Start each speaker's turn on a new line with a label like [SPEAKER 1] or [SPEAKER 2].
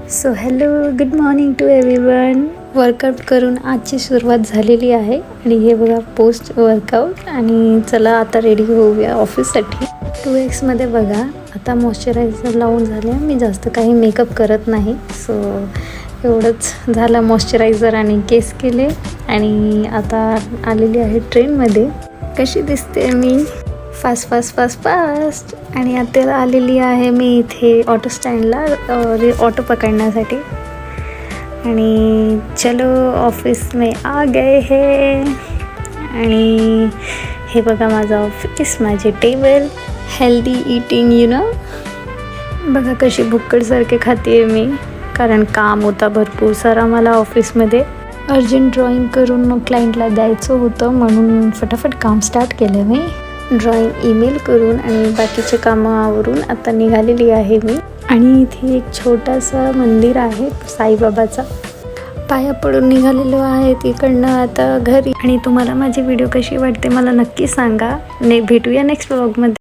[SPEAKER 1] So hello, good morning to everyone. Workout करून आजची सुरुवात झालेली आहे आणि हे बघा पोस्ट वर्कआउट. आणि चला आता रेडी होऊया ऑफिससाठी. 2Xमध्ये बघा आता मॉइश्चरायझर लावून झाले. मी जास्त काही मेकअप करत नाही, सो एवढंच झालं. मॉइश्चरायझर आणि केस केले आणि आता आलेली आहे ट्रेनमध्ये. कशी दिसते मी? Fast fast fast fast. आणि आता आलेली आहे मी इथे ऑटो स्टँडला ऑटो पकडण्यासाठी. आणि चलो ऑफिस में आ गए हे. आणि हे बघा माझं ऑफिस, माझे table. Healthy eating you know. बघा कशी भुक्कडसारखे खाते मी, कारण काम होता भरपूर सारा मला ऑफिसमध्ये. अर्जंट ड्रॉइंग करून मग क्लायंटला द्यायचं होतं, म्हणून फटाफट काम स्टार्ट केलं मी. ड्रॉइंग ईमेल करून आणि बाकीचे कामावरून आता निघालेली आहे मी. आणि इथे एक छोटासा मंदिर आहे साईबाबाचा. पाया पडून निघालेलो आहे तिकडनं आता घरी. आणि तुम्हाला माझी व्हिडिओ कशी वाटते मला नक्की सांगा. भेटूया नेक्स्ट व्लॉगमध्ये.